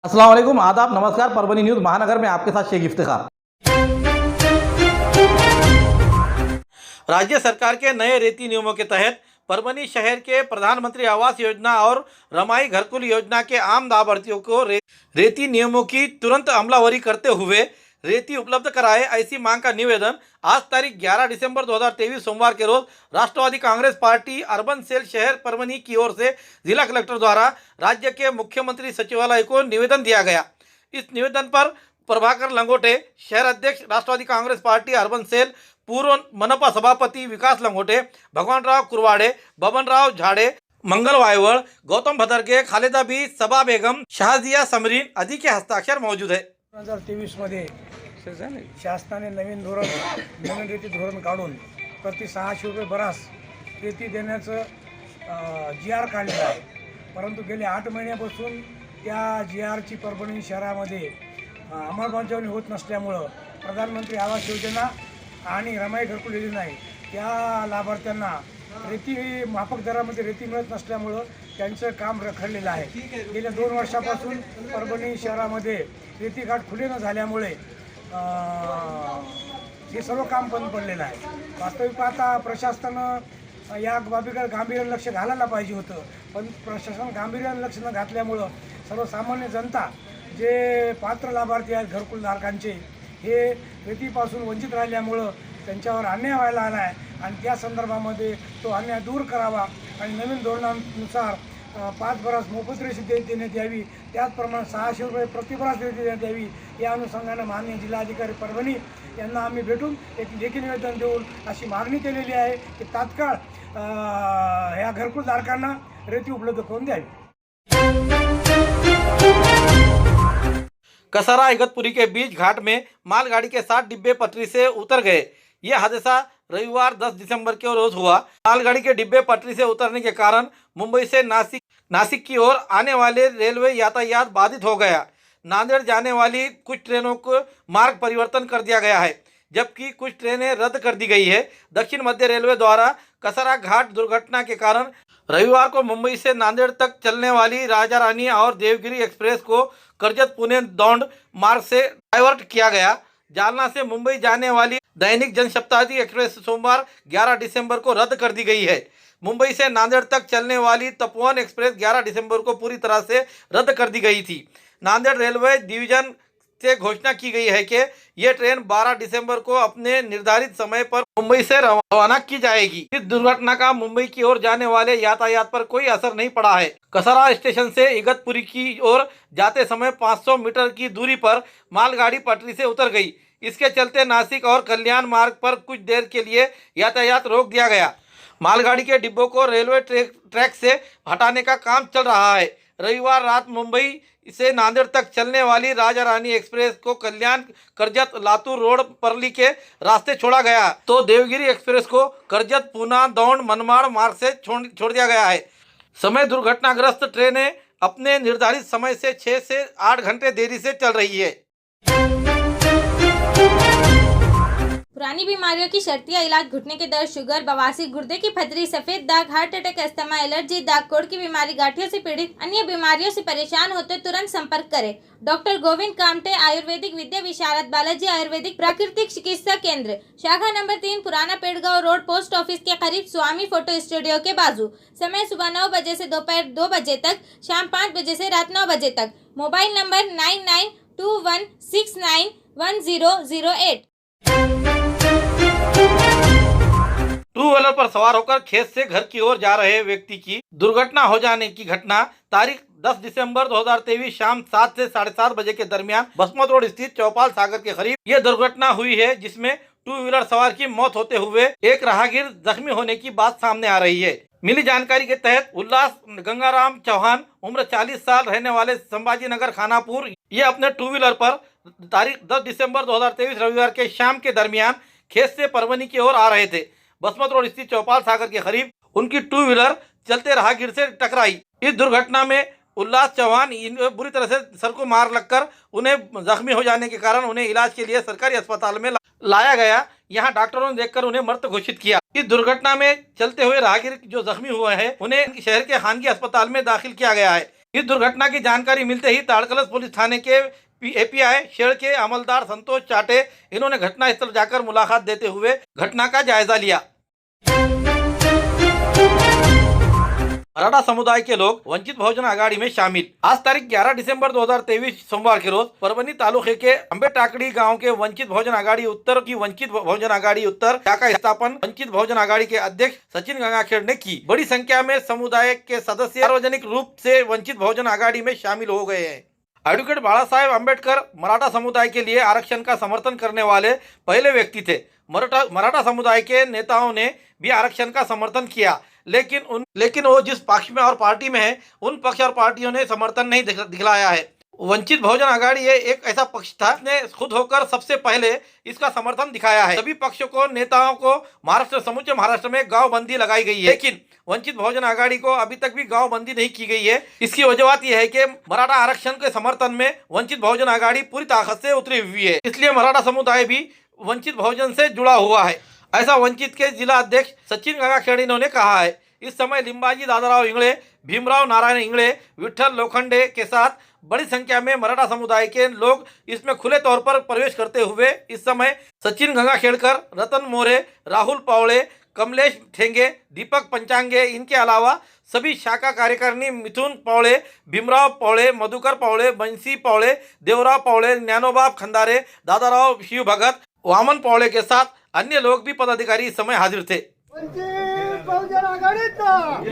अस्सलाम वालेकुम, आदाब, नमस्कार। परभणी न्यूज़ महानगर में आपके साथ शेख इफ्तिखार। राज्य सरकार के नए रेती नियमों के तहत परभणी शहर के प्रधानमंत्री आवास योजना और रमाई घरकुल योजना के आम लाभार्थियों को रेती नियमों की तुरंत अमलावरी करते हुए रेती उपलब्ध कराए, ऐसी मांग का निवेदन आज तारीख 11 दिसंबर 2023 सोमवार के रोज राष्ट्रवादी कांग्रेस पार्टी अर्बन सेल शहर परभणी की ओर से जिला कलेक्टर द्वारा राज्य के मुख्यमंत्री सचिवालय को निवेदन दिया गया। इस निवेदन पर प्रभाकर लंगोटे, शहर अध्यक्ष राष्ट्रवादी कांग्रेस पार्टी अर्बन सेल, पूर्व मनपा सभापति विकास लंगोटे, भगवानराव कुरवाडे, बबनराव झाड़े, मंगल वायवळ, गौतम भदरगे, खालिदा बी, सबा बेगम, शाहजिया समरीन आदि के हस्ताक्षर मौजूद है। 2023 मध्ये शासनाने नवीन रेती धोरण काढून प्रति 600 रुपये बरास रेती देण्याचं GR काढलेलं आहे। परंतु गेले 8 महिन्यापासून त्या GRची परभणी शहरामध्ये अंमलबजावणी होत नसल्यामुळं प्रधानमंत्री आवास योजना आणि रमाई घरकुल योजना आहे त्या लाभार्थ्यांना रेती माफक दरामध्ये रेती मिळत नसल्यामुळं त्यांचं काम रखडलेलं आहे। गेल्या 2 वर्षापासून परभणी शहरामध्ये रेती घाट खुले न झाल्यामुळे हे सर्व काम बंद पडलेलं आहे। वास्तविक पाहता प्रशासनानं या बाबीकडे गांभीर्याने लक्ष घालायला पाहिजे होतं, पण प्रशासन गांभीर्याने लक्ष न घातल्यामुळं सर्वसामान्य जनता जे पात्र लाभार्थी आहेत घरकुलधारकांचे हे रेतीपासून वंचित राहिल्यामुळं त्यांच्यावर अन्याय व्हायला आला आहे आणि त्या संदर्भामध्ये तो अन्याय दूर करावा आणि नवीन धोरणानुसार 5 बरास मोफत रेती देण्यात यावी, त्याचप्रमाणे 600 रुपये प्रति बरास रेती देण्यात यावी। या अनुषंगाने माननीय जिल्हाधिकारी परभणी यांना आम्ही भेटून एक लेखी निवेदन देऊन अशी मागणी केलेली आहे की तात्काळ ह्या घरकुलधारकांना रेती उपलब्ध करून द्यावी। कसारा इगतपुरी के बीच घाट में मालगाड़ी के 60 डिब्बे पटरी से उतर गए। ये हादसा रविवार 10 दिसंबर के रोज हुआ। मालगाड़ी के डिब्बे पटरी से उतरने के कारण मुंबई से नासिक की ओर आने वाले रेलवे यातायात बाधित हो गया। नांदेड़ जाने वाली कुछ ट्रेनों को मार्ग परिवर्तन कर दिया गया है, जबकि कुछ ट्रेनें रद्द कर दी गई है। दक्षिण मध्य रेलवे द्वारा कसारा घाट दुर्घटना के कारण रविवार को मुंबई से नांदेड़ तक चलने वाली राजा रानी और देवगिरी एक्सप्रेस को कर्जत पुणे दौंड मार्ग से डाइवर्ट किया गया। जालना से मुंबई जाने वाली दैनिक जनशताब्दी एक्सप्रेस सोमवार 11 दिसंबर को रद्द कर दी गई है। मुंबई से नांदेड़ तक चलने वाली तपोवन एक्सप्रेस 11 दिसंबर को पूरी तरह से रद्द कर दी गई थी। नांदेड़ रेलवे डिवीजन से घोषणा की गई है कि ये ट्रेन 12 दिसंबर को अपने निर्धारित समय पर मुंबई से रवाना की जाएगी। इस दुर्घटना का मुंबई की ओर जाने वाले यातायात पर कोई असर नहीं पड़ा है। कसारा स्टेशन से इगतपुरी की ओर जाते समय 500 मीटर की दूरी पर मालगाड़ी पटरी से उतर गई। इसके चलते नासिक और कल्याण मार्ग पर कुछ देर के लिए यातायात रोक दिया गया। मालगाड़ी के डिब्बों को रेलवे ट्रैक से हटाने का काम चल रहा है। रविवार रात मुंबई से नांदेड़ तक चलने वाली राजा रानी एक्सप्रेस को कल्याण करजत लातूर रोड परली के रास्ते छोड़ा गया, तो देवगिरी एक्सप्रेस को करजत पूना दौंड मनमाड़ मार्ग से छोड़ दिया गया है। समय दुर्घटनाग्रस्त ट्रेनें अपने निर्धारित समय से 6 से 8 घंटे देरी से चल रही है। पुरानी बीमारियों की शर्तिया इलाज, घुटने के दर्द, शुगर, बवासीर, गुर्दे की पथरी, सफेद दाग, हार्ट अटैक, अस्थमा, एलर्जी, दाग कोड़ की बीमारी, गांठियों से पीड़ित अन्य बीमारियों से परेशान होते तुरंत संपर्क करें। डॉक्टर गोविंद कामटे, आयुर्वेदिक विद्या विशारद, बालाजी आयुर्वेदिक प्राकृतिक चिकित्सा केंद्र, शाखा नंबर 3, पुराना पेड़गांव रोड, पोस्ट ऑफिस के करीब, स्वामी फोटो स्टूडियो के बाजू। समय सुबह 9 बजे से दोपहर 2 बजे तक, शाम 5 बजे से रात 9 बजे तक। Mobile number 9921691008। टू व्हीलर पर सवार होकर खेत से घर की ओर जा रहे व्यक्ति की दुर्घटना हो जाने की घटना तारीख 10 दिसंबर 2023 शाम 7 से 7:30 बजे के दरमियान बसमत रोड स्थित चौपाल सागर के करीब यह दुर्घटना हुई है, जिसमें टू व्हीलर सवार की मौत होते हुए एक राहगीर जख्मी होने की बात सामने आ रही है। मिली जानकारी के तहत उल्लास गंगाराम चौहान, उम्र 40 साल, रहने वाले संभाजी नगर खानापुर, ये अपने टू व्हीलर पर तारीख 10 दिसंबर 2023 रविवार के शाम के दरमियान खेत से परभणी की ओर आ रहे थे। बसमत रोड स्थित चौपाल सागर के करीब उनकी टू व्हीलर चलते राहगीर से टकराई। इस दुर्घटना में उल्लास चौहान बुरी तरह से सर को मार लगकर उन्हें जख्मी हो जाने के कारण उन्हें इलाज के लिए सरकारी अस्पताल में लाया गया। यहाँ डॉक्टरों ने देखकर उन्हें मृत घोषित किया। इस दुर्घटना में चलते हुए राहगीर जो जख्मी हुए हैं उन्हें शहर के खानगी अस्पताल में दाखिल किया गया है। इस दुर्घटना की जानकारी मिलते ही ताड़कलस पुलिस थाने के एपीआई शेड़ के अमलदार संतोष चाटे इन्होंने घटनास्थल जाकर मुलाकात देते हुए घटना का जायजा लिया। मराठा समुदाय के लोग वंचित बहुजन आघाड़ी में शामिल। आज तारीख 11 दिसंबर 2023 सोमवार के रोज परभनी तालुके के अंबेटाकड़ी गांव के वंचित बहुजन आघाड़ी उत्तर की वंचित बहुजन आघाड़ी उत्तर शाखा स्थापन वंचित बहुजन आघाड़ी के अध्यक्ष सचिन गंगाखेड़ ने की। बड़ी संख्या में समुदाय के सदस्य सार्वजनिक रूप से वंचित बहुजन आघाड़ी में शामिल हो गए हैं। एडवोकेट बाला साहेब अम्बेडकर मराठा समुदाय के लिए आरक्षण का समर्थन करने वाले पहले व्यक्ति थे। मराठा समुदाय के नेताओं ने भी आरक्षण का समर्थन किया, लेकिन वो जिस पक्ष में और पार्टी में है उन पक्ष और पार्टियों ने समर्थन नहीं दिखलाया है। वंचित बहुजन आघाड़ी एक ऐसा पक्ष था ने खुद होकर सबसे पहले इसका समर्थन दिखाया है। सभी पक्षों को नेताओं को समूचे महाराष्ट्र में गांव बंदी लगाई गई है, लेकिन वंचित बहुजन आघाड़ी को अभी तक भी गांव बंदी नहीं की गई है। इसकी वजह यह है कि मराठा आरक्षण के समर्थन में वंचित बहुजन आघाड़ी पूरी ताकत से उतरी हुई है, इसलिए मराठा समुदाय भी वंचित बहुजन से जुड़ा हुआ है। ऐसा वंचित के जिला अध्यक्ष सचिन गंगाखेड़ इन्होंने कहा है। इस समय लिंबाजी दादाराव इंगळे, भीमराव नारायण इंगळे, विठ्ठल लोखंडे के साथ बड़ी संख्या में मराठा समुदाय के लोग इसमें खुले तौर पर प्रवेश करते हुए इस समय सचिन गंगाखेड़कर, रतन मोरे, राहुल पावड़े, कमलेश ठेंगे, दीपक पंचांगे, इनके अलावा सभी शाखा कार्यकारिणी मिथुन पावड़े, भीमराव पावड़े, मधुकर पावड़े, बंसी पावड़े, देवराव पावड़े, ज्ञानोबाब खंदारे, दादाराव शिव भगत, वामन पावड़े के साथ अन्य लोग भी पदाधिकारी इस समय हाजिर थे। वंचित बहुजन आघाडीचा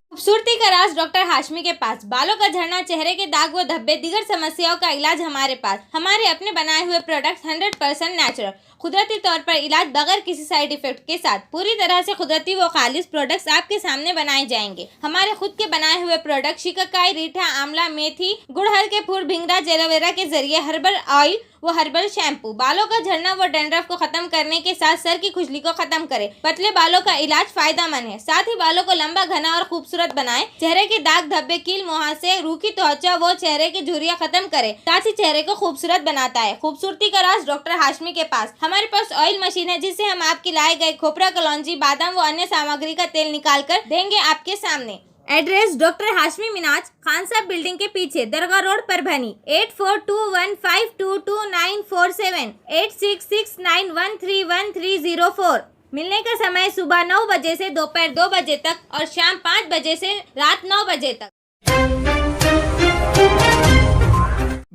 खूबसूरती का राज डॉक्टर हाशमी के पास। बालों का झड़ना, चेहरे के दाग व धब्बे, दीगर समस्याओं का इलाज हमारे पास। हमारे अपने बनाए हुए प्रोडक्ट 100% नेचुरल, कुदरती तौर पर इलाज बगैर किसी साइड इफेक्ट के साथ पूरी तरह से कुदरती व खालिश प्रोडक्ट्स आपके सामने बनाए जाएंगे। हमारे खुद के बनाए हुए प्रोडक्ट शिकाकाई, रीठा, आंवला, मेथी, गुड़हल के फूल, भिंगरा, एलोवेरा के जरिए हर्बल ऑयल वो हर्बल शैम्पू बालों का झड़ना व डैंड्रफ को खत्म करने के साथ सर की खुजली को खत्म करे। पतले बालों का इलाज फायदेमंद है, साथ ही बालों को लंबा, घना और खूबसूरत बनाए। चेहरे के दाग, धब्बे, कील, मुहासे, रूखी त्वचा वो चेहरे की झुर्रियां खत्म करे, साथ ही चेहरे को खूबसूरत बनाता है। खूबसूरती का राज डॉक्टर हाशमी के पास। हमारे पास ऑयल मशीन है जिससे हम आपके लाए गए खोपरा, कलौंजी, बादाम व अन्य सामग्री का तेल निकाल कर देंगे आपके सामने। एड्रेस डॉक्टर हाशमी मिनाज, खान साहब बिल्डिंग के पीछे, दरगाह रोड, परभनी। 8421522947 8669131304। मिलने का समय सुबह 9 बजे से दोपहर 2 बजे तक और शाम 5 बजे से रात 9 बजे तक।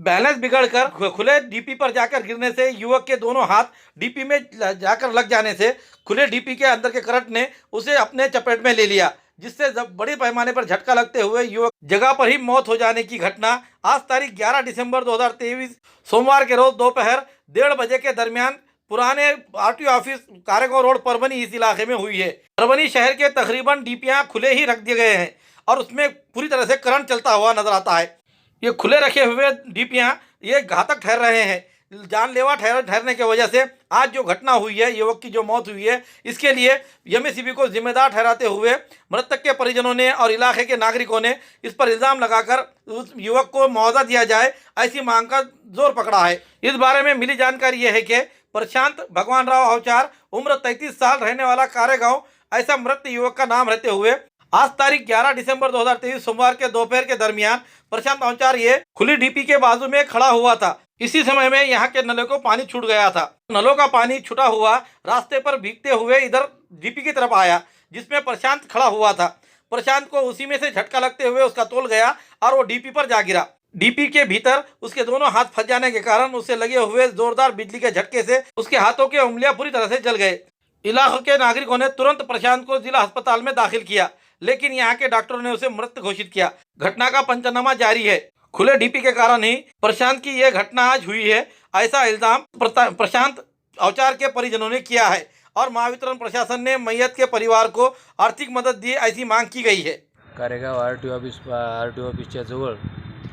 बैलेंस बिगड़कर खुले डीपी पर जाकर गिरने से युवक के दोनों हाथ डीपी में जाकर लग जाने से खुले डीपी के अंदर के करंट ने उसे अपने चपेट में ले लिया, जिससे बड़े पैमाने पर झटका लगते हुए युवक जगह पर ही मौत हो जाने की घटना आज तारीख 11 दिसंबर 2023 सोमवार के रोज दोपहर 1:30 बजे के दरमियान पुराने RTO office Karegaon road Parbhani इस इलाके में हुई है। परभनी शहर के तकरीबन डीपियां खुले ही रख दिए गए हैं और उसमें पूरी तरह से करंट चलता हुआ नजर आता है। ये खुले रखे हुए डीपियां ये घातक ठहर रहे हैं। जानलेवा ठहरने की वजह से आज जो घटना हुई है, युवक की जो मौत हुई है, इसके लिए एमएससीबी को जिम्मेदार ठहराते हुए मृतक के परिजनों ने और इलाके के नागरिकों ने इस पर इल्ज़ाम लगाकर उस युवक को मुआवजा दिया जाए ऐसी मांग का जोर पकड़ा है। इस बारे में मिली जानकारी यह है कि प्रशांत भगवान राव अवचार उम्र 33 साल रहने वाला कारेगांव ऐसा मृत युवक का नाम रहते हुए आज तारीख 11 दिसंबर 2023 सोमवार के दोपहर के दरमियान प्रशांत अवचार ये खुली डीपी के बाजू में खड़ा हुआ था। इसी समय में यहाँ के नलों को पानी छूट गया था। नलों का पानी छूटा हुआ रास्ते पर भीगते हुए इधर डीपी की तरफ आया, जिसमें प्रशांत खड़ा हुआ था। प्रशांत को उसी में से झटका लगते हुए उसका तोल गया और वो डीपी पर जा गिरा। डीपी के भीतर उसके दोनों हाथ फंस जाने के कारण उससे लगे हुए जोरदार बिजली के झटके से उसके हाथों के उंगलियां पूरी तरह से जल गए। इलाके के नागरिकों ने तुरंत प्रशांत को जिला अस्पताल में दाखिल किया, लेकिन यहाँ के डॉक्टरों ने उसे मृत घोषित किया। घटना का पंचनामा जारी है। खुले डीपी के कारण ही प्रशांत की यह घटना आज हुई है, ऐसा इल्जाम प्रशांत अवचार के परिजनों ने किया है और महावितरण प्रशासन ने मैयत के परिवार को आर्थिक मदद दी ऐसी मांग की गई है। कारेगाव आरटीओ ऑफिसच्या जवळ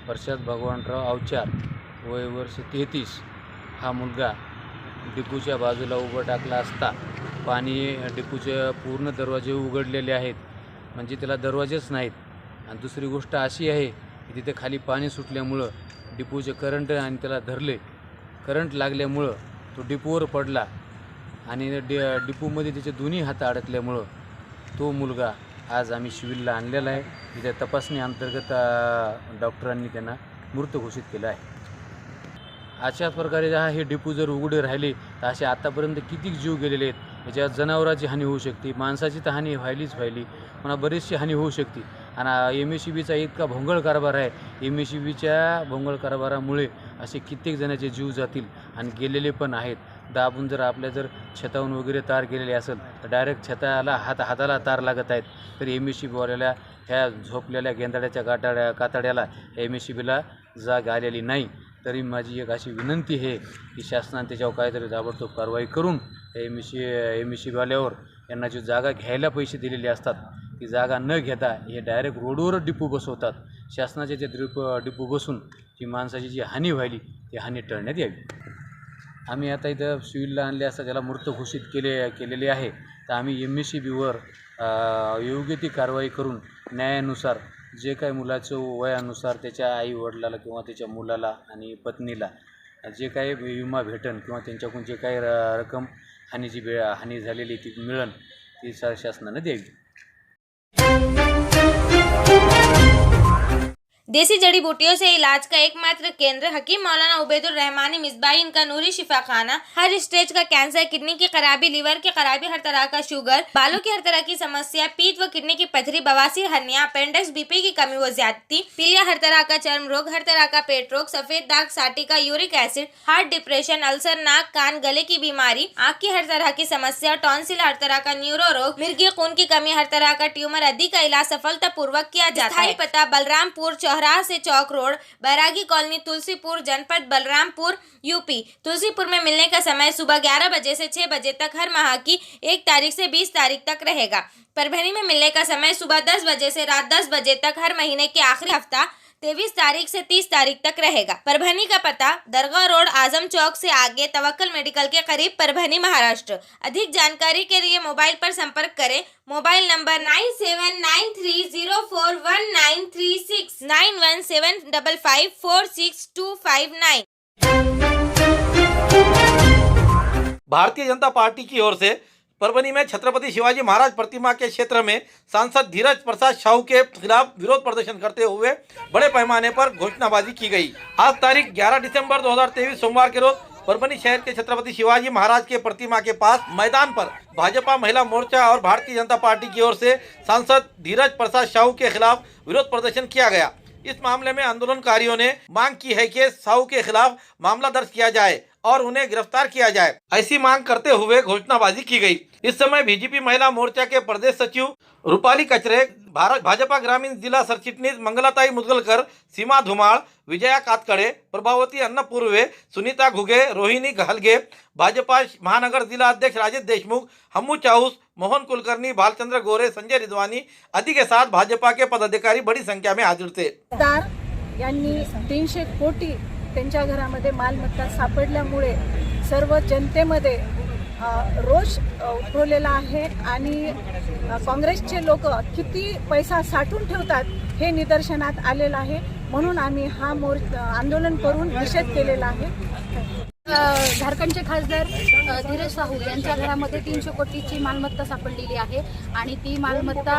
प्रशांत भगवानराव अवचार वय वर्ष 33 हा मुलगा डिपूच्या बाजूला उभं टाकला असता पाणी डिपूचे पूर्ण दरवाजे उघडलेले आहेत, म्हणजे त्याला दरवाजेच नाहीत। आणि दुसरी गोष्ट अशी आहे की तिथे खाली पाणी सुटल्यामुळं डिपूचे करंट आणि त्याला धरले, करंट लागल्यामुळं तो डिपूवर पडला आणि डिपूमध्ये त्याचे दोन्ही हात अडकल्यामुळं तो मुलगा आज आम्ही सिव्हिलला आणलेला आहे. तिथे तपासणी अंतर्गत डॉक्टरांनी त्यांना मृत घोषित केलं आहे. अशा प्रकारे हे डिपू जर उघडे राहिले तर असे आतापर्यंत किती जीव गेलेले आहेत. याच्यात जनावराची हानी होऊ शकते, माणसाची तर हानी व्हायली पण बरीचशी हानी होऊ शकते. आणि MSCBचा इतका भोंगळ कारभार आहे. MSCBच्या भोंगळ कारभारामुळे असे कित्येक जणांचे जीव जातील आणि गेलेले पण आहेत. दाबून जर आपल्या जर छतावून वगैरे तार गेलेले असेल तर डायरेक्ट छताला हाताला तार लागत आहेत. तर MSCBवाल्याला ह्या झोपलेल्या गेंदाड्याच्या कातड्याला MSCBला जाग आलेली नाही. तरी माझी एक अशी विनंती आहे की शासनाने त्याच्यावर काहीतरी ताबडतोब कारवाई करून MSCBवाल्यावर यांना जी जागा घ्यायला पैसे दिलेले असतात ती जागा न घेता हे डायरेक्ट रोडवर डिपू बसवतात. शासनाचे ते डिपू बसून ती माणसाची जी हानी व्हायली ती हानी टळण्यात यावी. आम्ही आता इथं सिव्हिलला आणले असता त्याला मृत घोषित केलेले आहे. तर आम्ही MSCBवर योग्य ती कारवाई करून न्यायानुसार जे काही मुलाचं वयानुसार त्याच्या आई वडिलाला किंवा त्याच्या मुलाला आणि पत्नीला जे काही विमा भेटन किंवा त्यांच्याकडून जे काही रक्कम हानी झालेली ती मिळन ती शासनानं द्यावी. देसी जड़ी बूटियों से इलाज का एकमात्र केंद्र हकीम मौलाना उबैदुर रहमानी मिसबाही इनका नूरी शिफा खाना। हर स्टेज का कैंसर, किडनी की खराबी, लीवर की खराबी, हर तरह का शुगर, बालों की हर तरह की समस्या, पीठ व किडनी की पथरी, बवासीर, हर्निया, अपेंडिक्स, बीपी की कमी व ज्यादती, पीलिया, हर तरह का चर्म रोग, हर तरह का पेट रोग, सफेद दाग, साटिका, uric acid, heart, depression, ulcer, नाक, कान, गले की बीमारी, आँख की हर तरह की समस्या, टॉन्सिल, हर तरह का न्यूरो रोग, मिर्गी खून की कमी, हर तरह का ट्यूमर आदि का इलाज सफलतापूर्वक किया जाता है। पता बलरामपुर चौराहा से चौक रोड, बैरागी कॉलोनी, तुलसीपुर, जनपद बलरामपुर, यूपी। तुलसीपुर में मिलने का समय सुबह 11 बजे से 6 बजे तक हर माह की 1 तारीख से 20 तारीख तक रहेगा। परभणी में मिलने का समय सुबह 10 बजे से रात 10 बजे तक हर महीने के आखिरी हफ्ता 23 तारीख से 30 तारीख तक रहेगा। परभणी का पता दरगाह रोड, आजम चौक से आगे, तवक्कल मेडिकल के करीब, परभणी, महाराष्ट्र। अधिक जानकारी के लिए मोबाइल पर संपर्क करें। Mobile number 9793041936 9175546259। Bharatiya Janata party की ओर से परभनी में छत्रपति शिवाजी महाराज प्रतिमा के क्षेत्र में सांसद धीरज प्रसाद शाहू के खिलाफ विरोध प्रदर्शन करते हुए बड़े पैमाने पर घोषणाबाजी की गई। आज तारीख 11 दिसंबर 2023 सोमवार के रोज परभनी शहर के छत्रपति शिवाजी महाराज के प्रतिमा के पास मैदान पर भाजपा महिला मोर्चा और भारतीय जनता पार्टी की ओर से सांसद धीरज प्रसाद शाहू के खिलाफ विरोध प्रदर्शन किया गया। इस मामले में आंदोलनकारियों ने मांग की है कि साहू के खिलाफ मामला दर्ज किया जाए और उन्हें गिरफ्तार किया जाए, ऐसी मांग करते हुए घोषणाबाजी की गई। इस समय बीजेपी महिला मोर्चा के प्रदेश सचिव रूपाली कचरे, भाजपा ग्रामीण जिला सरचिटनीस मंगलाताई मुदगलकर, सीमा धुमाळ, विजया कातकडे, प्रभावती अन्नपूर्वे, सुनीता घुगे, रोहिणी हलगे, भाजपा महानगर जिला अध्यक्ष राजेश देशमुख, हमू चाऊस, मोहन कुलकर्णी, भालचंद्र गोरे, संजय रिजवानी आदि के साथ भाजपा के पदाधिकारी बड़ी संख्या में हाजिर थे। यांनी 300 कोटी त्यांच्या घरामध्ये मालमत्ता सापडल्यामुळे सर्व जनतेमध्ये रोष उठवलेला आहे आणि काँग्रेसचे लोक किती पैसा साठवून ठेवतात हे निदर्शनात आलेलं आहे। म्हणून आम्ही हा आंदोलन करून निषेध केलेला आहे। झारखंडचे खासदार धीरज साहू यांच्या घरामध्ये 300 कोटीची मालमत्ता सापडलेली आहे आणि ती मालमत्ता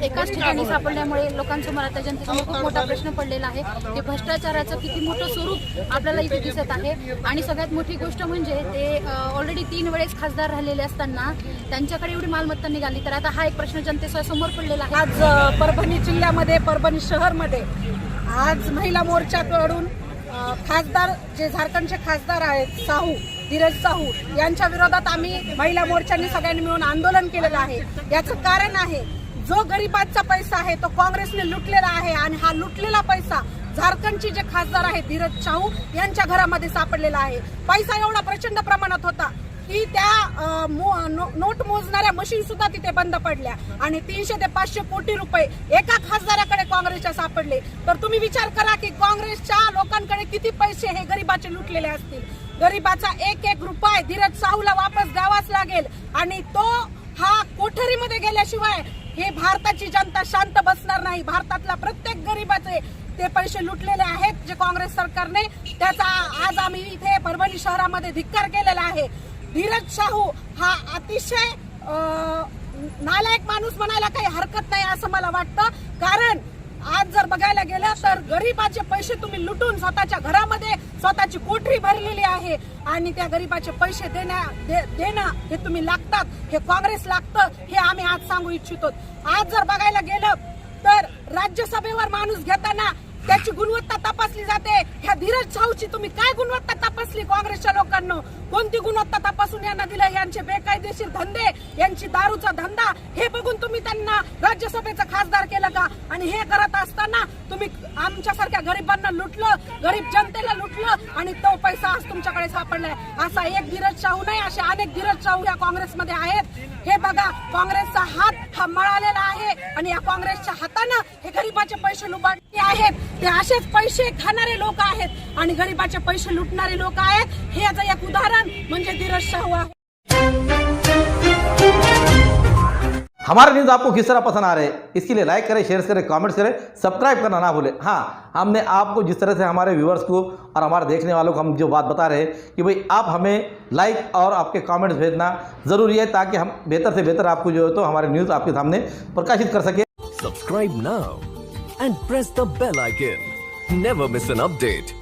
एकाच ठिकाणी सापडल्यामुळे लोकांसमोर आता जनतेसमोर खूप मोठा प्रश्न पडलेला आहे की भ्रष्टाचाराचं किती मोठं स्वरूप आपल्याला इथे दिसत आहे। आणि सगळ्यात मोठी गोष्ट म्हणजे ते ऑलरेडी 3 वेळेस खासदार राहिलेले असताना त्यांच्याकडे एवढी मालमत्ता निघाली, तर आता हा एक प्रश्न जनतेसमोर पडलेला आहे। आज परभणी जिल्ह्यामध्ये, परभणी शहरमध्ये आज महिला मोर्चाकडून खासदार जे झारखंडचे खासदार आहेत साहू, धीरज साहू यांच्या विरोधात आम्ही महिला मोर्चाने सगळ्यांनी मिळून आंदोलन केलेलं आहे। याचं कारण आहे जो गरिबांचा पैसा आहे तो काँग्रेसने लुटलेला आहे आणि हा लुटलेला पैसा झारखंडचे जे खासदार आहेत धीरज साहू यांच्या घरामध्ये सापडलेला आहे। पैसा एवढा प्रचंड प्रमाणात होता की त्या नोट मोजणाऱ्या मशीन सुद्धा तिथे बंद पडल्या आणि 300 ते 500 कोटी रुपये एका खासदाराकडे काँग्रेसच्या सापडले। तर तुम्ही विचार करा की काँग्रेसच्या लोकांकडे किती पैसे हे गरिबाचे लुटलेले असतील। गरिबाचा एक एक रुपया धीरज साहूला वापस द्यावाच लागेल आणि तो हा कोठरीमध्ये गेल्याशिवाय हे भारताची जनता शांत बसणार नाही। भारतातला प्रत्येक गरिबाचे ते पैसे लुटलेले आहेत जे काँग्रेस सरकारने, त्याचा आज आम्ही इथे परभणी शहरामध्ये धिक्कार केलेला आहे। धीरज धीरज शाहू हा अतिशय नालायक माणूस म्हणायला काही हरकत नाही असं मला वाटतं. कारण आज जर बघायला गेलं तर गरीबाचे पैसे तुम्ही लुटून स्वतःच्या घरामध्ये स्वतःची कोठरी भरलेली आहे आणि त्या गरीबाचे पैसे देणं हे तुम्ही लागतात, हे काँग्रेस लागतं, हे आम्ही आज सांगू इच्छितो. आज जर बघायला गेलं तर राज्यसभेवर माणूस घेताना त्याची गुणवत्ता तपासली जाते. ह्या धीरज शाहूची तुम्ही काय गुणवत्ता तपासली काँग्रेसच्या लोकांना? कोणती गुणवत्ता तपासून यांना दिलं? यांचे बेकायदेशीर धंदे, यांची दारूचा धंदा हे बघून तुम्ही त्यांना राज्यसभेचा खासदार केलं का? आणि हे करत असताना तुम्ही आमच्यासारख्या गरिबांना लुटलं, गरीब जनतेला लुटलं आणि तो पैसा आज तुमच्याकडे सापडलाय. असा एक धीरज शाहू नाही, असे अनेक धीरज शाहू या काँग्रेसमध्ये आहेत. हे बघा, काँग्रेसचा हात हा मळालेला आहे आणि या काँग्रेसच्या हातानं हे गरीबाचे पैसे लुबाडले आहेत. ते असेच पैसे खाणारे लोक आहेत आणि गरीबाचे पैसे लुटणारे लोक आहेत. हे याचं एक उदाहरण म्हणजे धीरज शाहू आहे. हमारे न्यूज़ आपको किस तरह पसंद आ रहे हैं, इसके लिए लाइक करें, शेयर करें, कमेंट्स करें, सब्सक्राइब करना ना भूलें. हाँ, हमने आपको जिस तरह से हमारे व्यूअर्स को और हमारे देखने वालों को हम जो बात बता रहे हैं कि भाई आप हमें लाइक और आपके कमेंट्स भेजना ज़रूरी है ताकि हम बेहतर से बेहतर आपको जो है तो हमारे न्यूज़ आपके सामने प्रकाशित कर सके. Subscribe now and press the bell icon. Never miss an update.